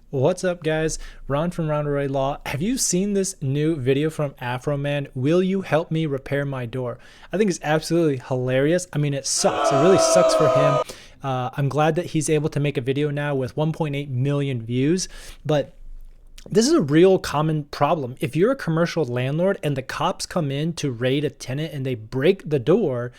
What's up, guys? Ron from Ronald Law. Have you seen this new video from Afroman? Will you help me repair my door? I think it's absolutely hilarious. I mean, it sucks. It really sucks for him. I'm glad that he's able to make a video now with 1.8 million views, but this is a real common problem. If you're a commercial landlord and the cops come in to raid a tenant and they break the door,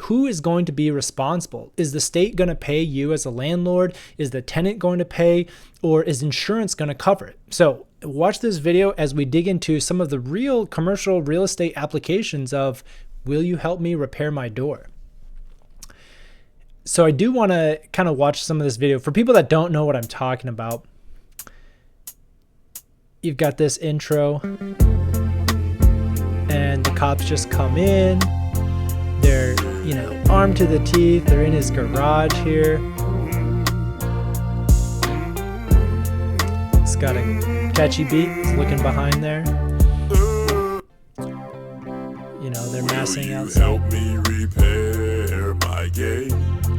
who is going to be responsible? Is the state going to pay you as a landlord? Is the tenant going to pay? Or is insurance going to cover it? So watch this video as we dig into some of the real commercial real estate applications of, will you help me repair my door? So I do want to kind of watch some of this video. For people that don't know what I'm talking about, you've got this intro and the cops just come in. They're, armed to the teeth. They're in his garage here. It's got a catchy beat. He's looking behind there. They're massing outside. Help me repair my gate.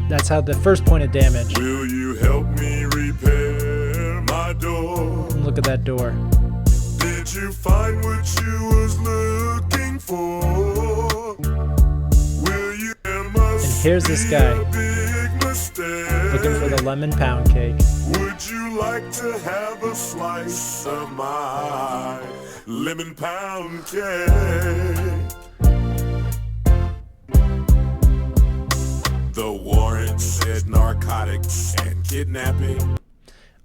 That's how the first point of damage. Will you help me repair my door? Look at that door. Did you find what you was looking for? Here's this guy looking for the lemon pound cake. Would you like to have a slice of my lemon pound cake? The warrant said narcotics and kidnapping.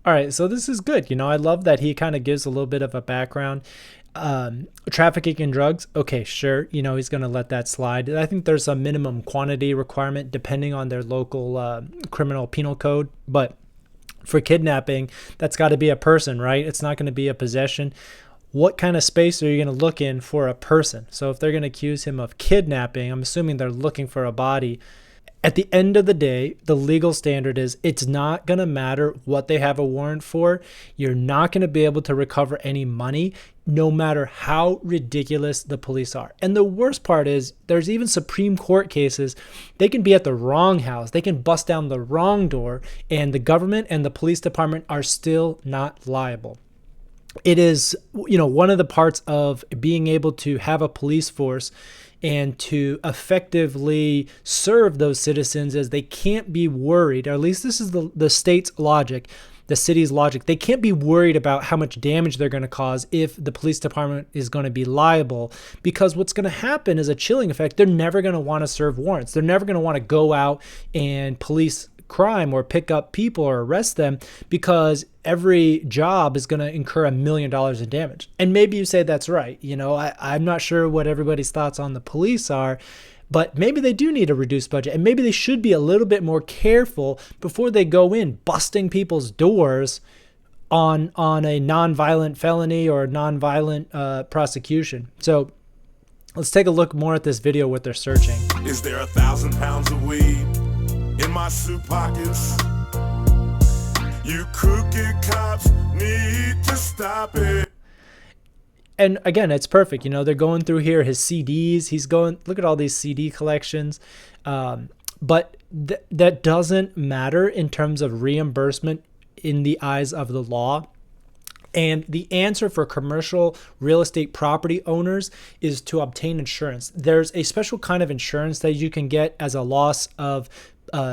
All right, so this is good. I love that he kind of gives a little bit of a background. Trafficking in drugs, okay, sure, he's going to let that slide. I think there's a minimum quantity requirement depending on their local criminal penal code, but for kidnapping, that's got to be a person, right? It's not going to be a possession. What kind of space are you going to look in for a person? So if they're going to accuse him of kidnapping, I'm assuming they're looking for a body. At the end of the day, the legal standard is it's not going to matter what they have a warrant for. You're not going to be able to recover any money, no matter how ridiculous the police are. And the worst part is there's even Supreme Court cases. They can be at the wrong house. They can bust down the wrong door, and the government and the police department are still not liable. It is, one of the parts of being able to have a police force and to effectively serve those citizens is they can't be worried, or at least this is the state's logic, the city's logic. They can't be worried about how much damage they're going to cause if the police department is going to be liable, because what's going to happen is a chilling effect. They're never going to want to serve warrants. They're never going to want to go out and police crime or pick up people or arrest them, because every job is going to incur $1 million in damage. And maybe you say that's right. I'm not sure what everybody's thoughts on the police are, but maybe they do need a reduced budget, and maybe they should be a little bit more careful before they go in busting people's doors on a nonviolent felony or nonviolent prosecution. So let's take a look more at this video, what they're searching. Is there 1,000 pounds of weed in my suit pockets? You crooked cops need to stop it. And again, it's perfect. They're going through here his CDs. He's going, look at all these CD collections. But that doesn't matter in terms of reimbursement in the eyes of the law. And the answer for commercial real estate property owners is to obtain insurance. There's a special kind of insurance that you can get as a loss of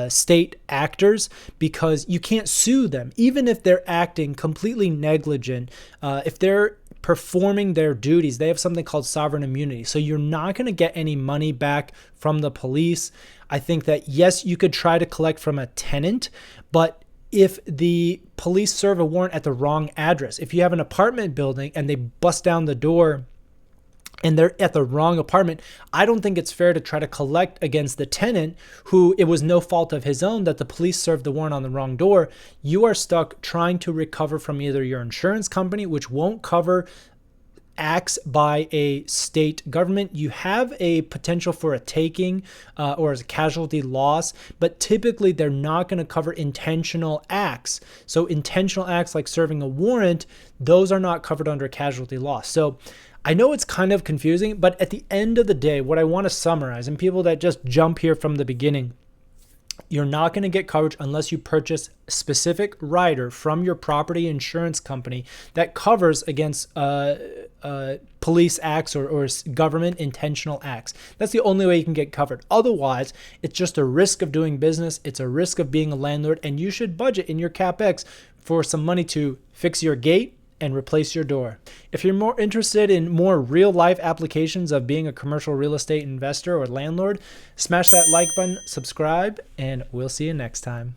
state actors, because you can't sue them even if they're acting completely negligent. If they're performing their duties, they have something called sovereign immunity. So you're not going to get any money back from the police. I think that, yes, you could try to collect from a tenant, but if the police serve a warrant at the wrong address, if you have an apartment building and they bust down the door and they're at the wrong apartment, I don't think it's fair to try to collect against the tenant who it was no fault of his own that the police served the warrant on the wrong door. You are stuck trying to recover from either your insurance company, which won't cover acts by a state government. You have a potential for a taking or as a casualty loss, but typically they're not going to cover intentional acts. So intentional acts like serving a warrant, those are not covered under casualty loss. So I know it's kind of confusing, but at the end of the day, what I want to summarize, and people that just jump here from the beginning, You're not going to get coverage unless you purchase a specific rider from your property insurance company that covers against police acts or government intentional acts. That's the only way you can get covered. Otherwise, it's just a risk of doing business. It's a risk of being a landlord, and you should budget in your CapEx for some money to fix your gate and replace your door. If you're more interested in more real life applications of being a commercial real estate investor or landlord, smash that like button, subscribe, and we'll see you next time.